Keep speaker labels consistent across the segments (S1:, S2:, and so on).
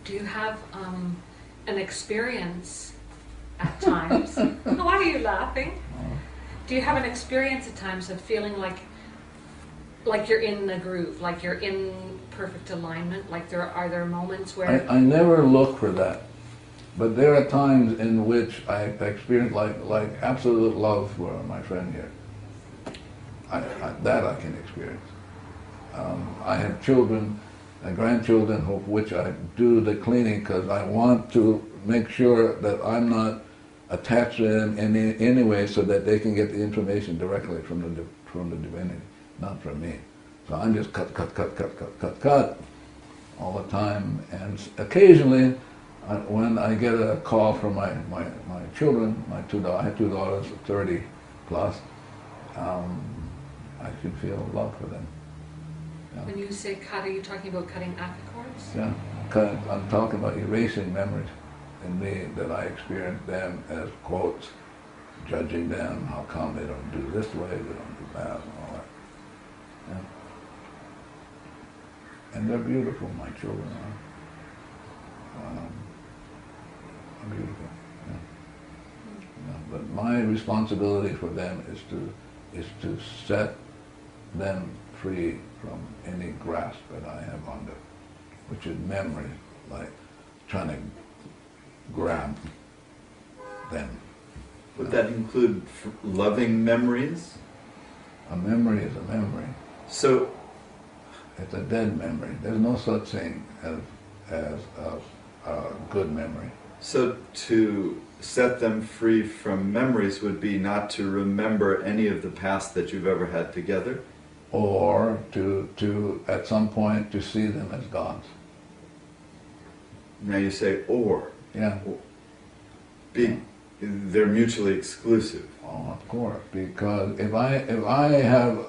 S1: do you have an experience at times? Why are you laughing? Do you have an experience at times of feeling like you're in the groove, like you're in perfect alignment? Like are there moments where...
S2: I never look for that. But there are times in which I experience like absolute love for my friend here. That I can experience. I have children and grandchildren of which I do the cleaning because I want to make sure that I'm not attached to them in any way so that they can get the information directly from the divinity, not from me. So I'm just cut all the time. And occasionally, when I get a call from my children, I have two daughters, 30 plus, I can feel love for them. Yeah.
S1: When you say cut, are you talking about cutting apicords?
S2: Yeah, I'm talking about erasing memories in me that I experience them as quotes, judging them, how come they don't do this way, they don't do that, and all that. Yeah. And they're beautiful, my children are. Beautiful. Yeah. Yeah. But my responsibility for them is to set them free from any grasp that I have on them, which is memory, like trying to grab them.
S3: Would that include loving memories?
S2: A memory is a memory.
S3: So
S2: it's a dead memory. There's no such thing as a good memory.
S3: So to set them free from memories would be not to remember any of the past that you've ever had together?
S2: Or to at some point to see them as gods.
S3: Now you say or.
S2: Yeah.
S3: They're mutually exclusive.
S2: Oh, of course, because if I have,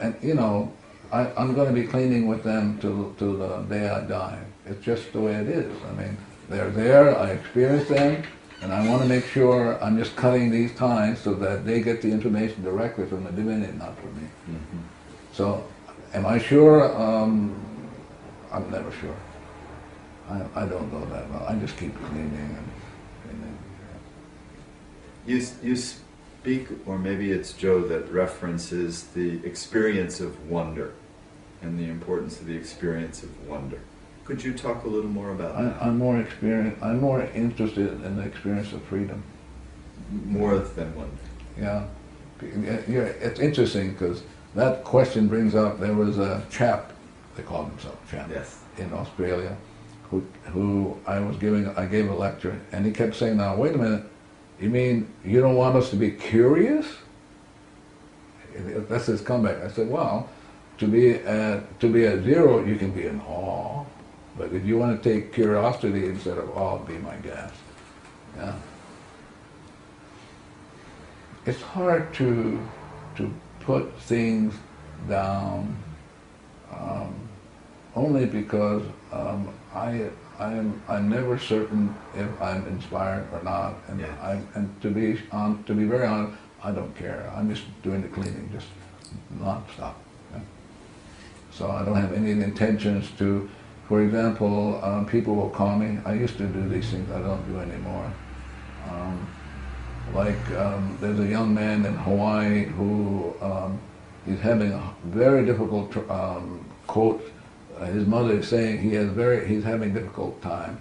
S2: and you know, I'm going to be cleaning with them till the day I die. It's just the way it is. I mean, they're there, I experience them, and I want to make sure I'm just cutting these ties so that they get the information directly from the divinity, not from me.
S3: Mm-hmm.
S2: So, am I sure? I'm never sure. I don't know that well. I just keep cleaning and cleaning.
S3: You speak, or maybe it's Joe that references the experience of wonder and the importance of the experience of wonder. Could you talk a little more about that?
S2: I'm more interested in the experience of freedom.
S3: More than wonder.
S2: Yeah. It's interesting because that question brings up, there was a chap, they called himself chap,
S3: yes,
S2: in Australia, who I gave a lecture, and he kept saying, now wait a minute, you mean you don't want us to be curious? That's his comeback. I said, well, to be at zero, you can be in awe, but if you want to take curiosity instead of awe, be my guest. Yeah. It's hard to put things down only because I'm never certain if I'm inspired or not, and
S3: yes.
S2: And to be very honest, I don't care. I'm just doing the cleaning, just non-stop. Yeah. So I don't have any intentions to. For example, people will call me. I used to do these things. I don't do anymore. There's a young man in Hawaii who he's having a very difficult quote. His mother is saying he's having a difficult time.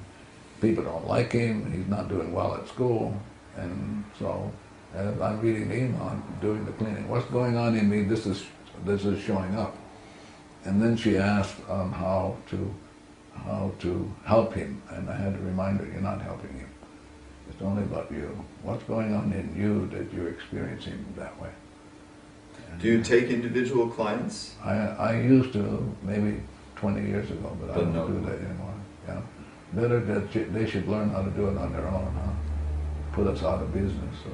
S2: People don't like him. He's not doing well at school, and so as I'm reading the email, I'm doing the cleaning. What's going on in me? This is showing up. And then she asked how to help him, and I had to remind her, you're not helping him. It's only about you. What's going on in you that you're experiencing that way? And
S3: do you take individual clients?
S2: I used to, maybe 20 years ago, but I don't do that anymore. Yeah. Better that they should learn how to do it on their own, huh? Put us out of business so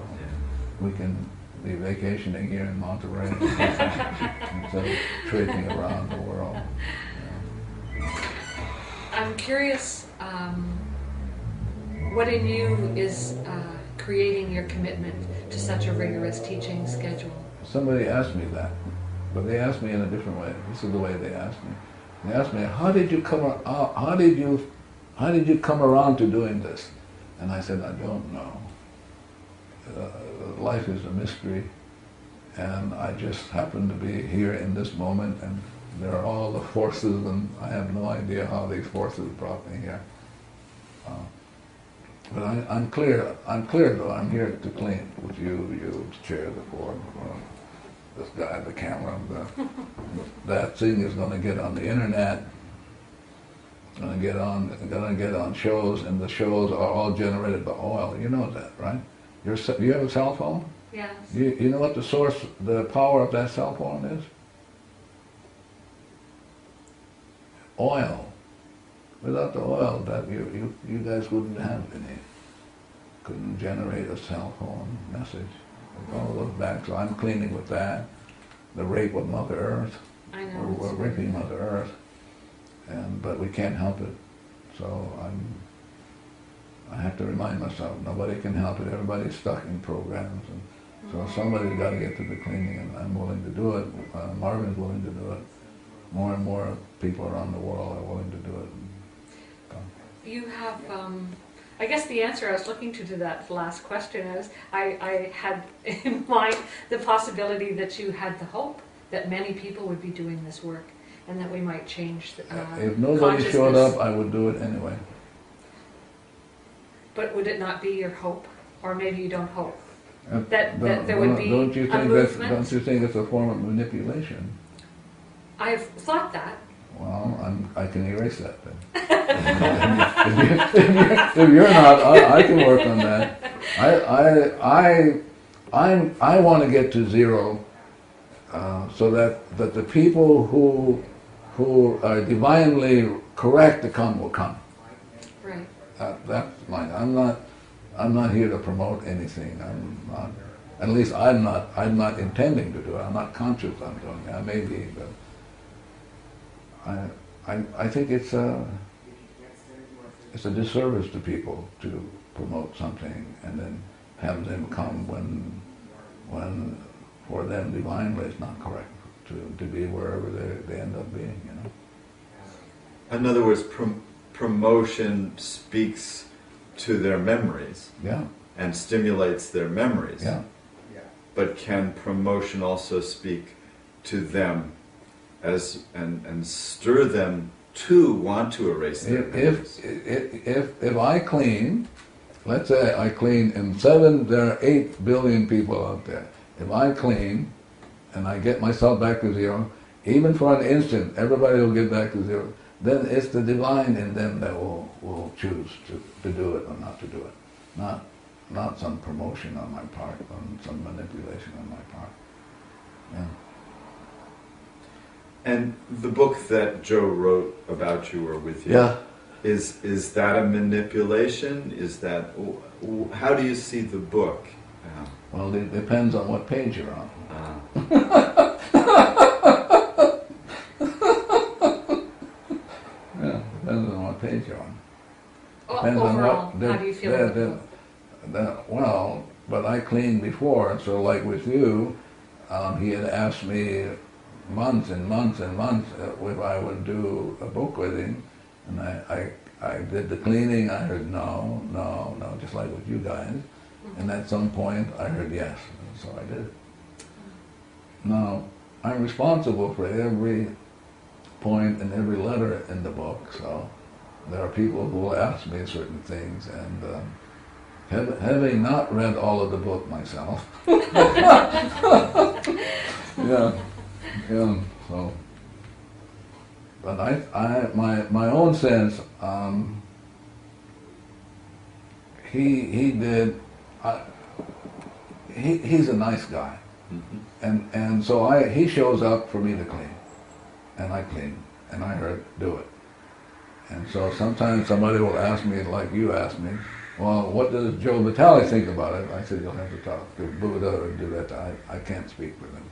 S2: we can be vacationing here in Monterey instead of trading around the world. Yeah.
S1: I'm curious, what in you is creating your commitment to such a rigorous teaching schedule?
S2: Somebody asked me that, but they asked me in a different way. This is the way they asked me. He asked me, how did you come around to doing this? And I said, I don't know. Life is a mystery, and I just happen to be here in this moment, and there are all the forces, and I have no idea how these forces brought me here. But I'm clear though, I'm here to clean, which you chair the board. This guy, the camera, that thing is going to get on the internet, going to get on shows, and the shows are all generated by oil. You know that, right? You have a cell phone?
S1: Yes.
S2: You know what the power of that cell phone is? Oil. Without the oil, that you guys wouldn't have any. Couldn't generate a cell phone message. All those back. So I'm cleaning with that. The rape of Mother Earth.
S1: I know.
S2: We're raping Mother Earth, but we can't help it. So I have to remind myself, nobody can help it. Everybody's stuck in programs, and so somebody's got to get to the cleaning, and I'm willing to do it. Marvin's willing to do it. More and more people around the world are willing to do it.
S1: You have, I guess the answer I was looking to that last question is, I had in mind the possibility that you had the hope that many people would be doing this work, and that we might change
S2: if nobody showed up, I would do it anyway.
S1: But would it not be your hope? Or maybe you don't hope? That
S2: Don't
S1: there would be a movement?
S2: Don't you think it's a form of manipulation?
S1: I've thought that.
S2: Well, I can erase that then. if you're not, I can work on that. I want to get to zero, so that the people who are divinely correct to come will come.
S1: Right.
S2: That's mine. I'm not here to promote anything. I'm not. At least I'm not intending to do it. I'm not conscious I'm doing it. I may be, but I think it's a disservice to people to promote something and then have them come when for them divinely it's not correct to be wherever they end up being, you know.
S3: In other words, promotion speaks to their memories,
S2: Yeah.
S3: and stimulates their memories.
S2: Yeah.
S3: But can promotion also speak to them and stir them to want to erase their memories?
S2: If I clean, let's say I clean, and there are 8 billion people out there. If I clean and I get myself back to zero, even for an instant, everybody will get back to zero. Then it's the divine in them that will choose to do it or not to do it. Not some promotion on my part, or some manipulation on my part. Yeah.
S3: And the book that Joe wrote about you or with you,
S2: Yeah.
S3: is that a manipulation? Is that, how do you see the book?
S2: Well, it depends on what page you're on. Yeah, depends on what page you're on. Depends
S1: Overall,
S2: on
S1: how do you feel about the book?
S2: Well, but I cleaned before, so like with you, he had asked me months and months and months if I would do a book with him, and I did the cleaning. I heard no, just like with you guys, and at some point I heard yes, and so I did it. Now, I'm responsible for every point and every letter in the book, so there are people who will ask me certain things, and having not read all of the book myself, yeah, so, but my own sense, he's a nice guy, and so he shows up for me to clean, and I clean, and I heard do it. And so sometimes somebody will ask me, like you asked me, well, what does Joe Vitale think about it? I said, you'll have to talk to Buddha or do that. I can't speak for them.